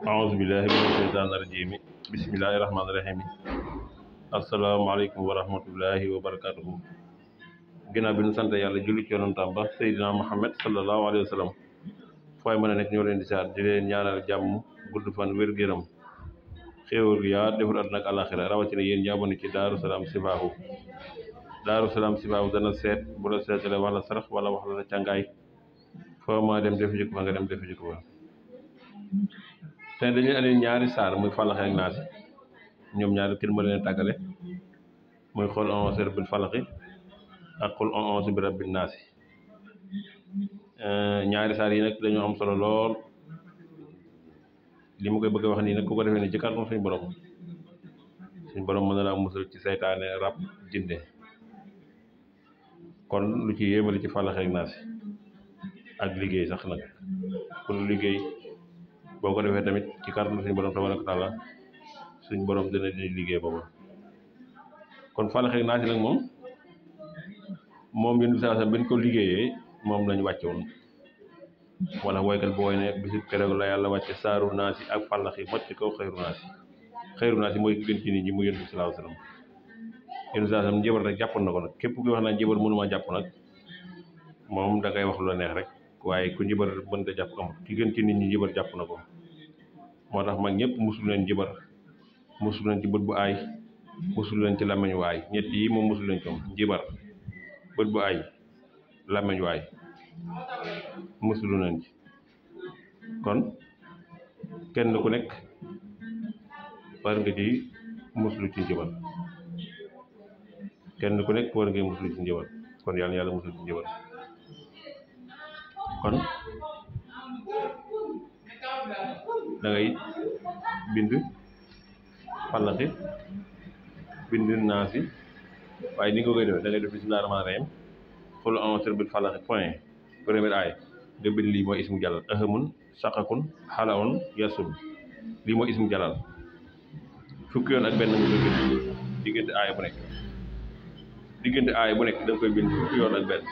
أعوذ بالله من الشيطان الرجيم بسم الله الرحمن الرحيم السلام عليكم ورحمة الله وبركاته ginnaaw bi ñu sant yàlla julli ci yonantam ba Seydina Muhammad sallallahu alayhi wa sallam fooy mën a nekk ñoo leen di saar di leen ñaanal jàmm gudd fan wér-gu-yaram xéewal yaa defar àdduna ak àllaaxira rawatina yéen jaabone ci Daaru Salaam Sifaahu dana seet bu la seetale wala sarax wala wax la càngaay foo ma dem defi jiko fa nga dem defi jiko fa tey dañuy andi ñaari saar muy falaxi ak naasi ñoom ñaari kenn ma leen tàggale muy xul a'uuzu bi rabbil falaxi ak xul a'uuzu bi rabbin naasi ñaari saar yi nag dañoo am solo lool li mu koy bëgg a wax nii nag ku ko defee ne ci kàttanu suñu borom mën na laa musal ci saytaane rab jinde kon lu ci yéemali ci falaxi ak naasi ak liggéey sax nag ku lu liggéey boo ko defee tamit ci kàttanu suñu borom tabaaraka taala suñu borom dina liggéey booba kon falaxi ak naasi nag moom yéen bi saa bañ ko liggéeyee moom lañu wàcce woon wala woykat bu woy ne bisu keroog la yàlla wàcce saaru naasi ak falaxi mocc kaw xayru naasi mooy ki gën ci nit ñi mu yéen bi sallallahu alayhi wasallam yéen bi saa njëbar rek jàppoon na ko nag képp kuy wax naa njëbar mënuma jàpp nag moom da ngay wax lu la neex rek waaye ku njëbar mënta jàpp amul ki gën ci nit ñi njëbar jàpp na ko moo tax mag ñëpp musul leen njëbar musul leen ci bët bu aay musul leen ci làmmiñ waay ñett yi moom musul leen ko njëbar bët bu aay làmmiñ waay musulu nañ ci kon kenn ku nekk war nga ci musulu ci njëbal kenn ku nekk war ngay musulu ci njëbal kon yàlla yàlla musulu ci njëbal kon da ngay bind falaxi bind naasi waaye ni nga koy defee da ngay def bismillaahi rahmaani rahiim xul a'uuzu bi rabbil falaq point premier aay nga bind lii mooy ismu jalal ahamun saqakun xalaun yasun lii mooy ismu jalal fukki yoon ak benn nga koy bind diggante aay bu nekk da nga koy bind fukki yoon ak benn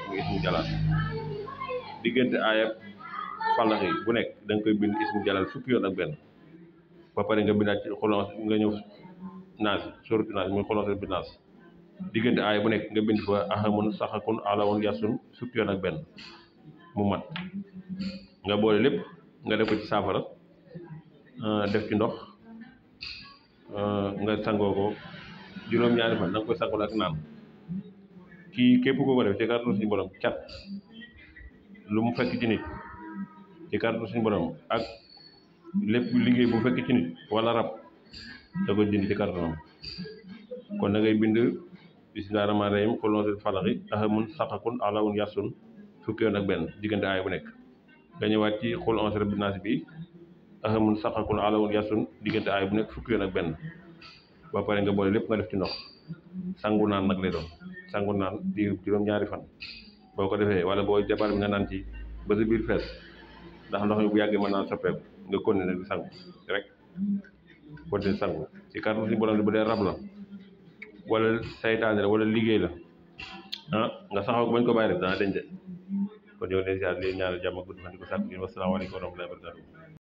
muy ismu jalal diggante aayab falaxi bu nekk da nga koy bind ismu jalal fukki yoon ak benn ba pare nga bindaat ci xul nga ñëw naasi suratu naasi muy xul a'uuzu bi naas diggante aay bu nekk nga bind fa ahamun saxakun alawun yasun fukki yoon ak benn mu mat nga boole lépp nga def ko ci saafara def ci ndox nga sangoo ko juróom-ñaari fan da nga koy sangoo ak naan kii képp koo ko def ci kàttanu suñu borom cat lu mu fekk ci nit ci kàttanu suñu borom ak lépp liggéey bu fekk ci nit wala rab da koy dindi ci kàttanam kon da ngay bind bismillaahi rahmaani rahiim xul a'uuzu bi falaxi ahamun saqakun alawun yasun fukki yoon ak benn diggante aay bu nekk nga ñëwaat ci xul a'uuzu bi rabbin naas bi ahamun saqakun alawun yasun diggante aay bu nekk fukki yoon ak benn ba pare nga boole lépp nga def ci ndox sangu naan nag lay doon sangu naan diir juróom-ñaari fan boo ko defee wala boo jabar bi nga naan ci ba sa biir fees ndax ndox mi bu yàggee mën naa soppeeku nga continuer di sangu rek continuer sangu ci kàddu si borom bi bu dee rab la wala saytaane la wala liggéey la nga saxoo ko bañ ko bàyyi rek dana deñ de kon yow leen ziar leen ñaanal jàmm ak gudd fan di ko sàkk ngeen wasalaamaaleykum wa rahmatullahi wa barakatuh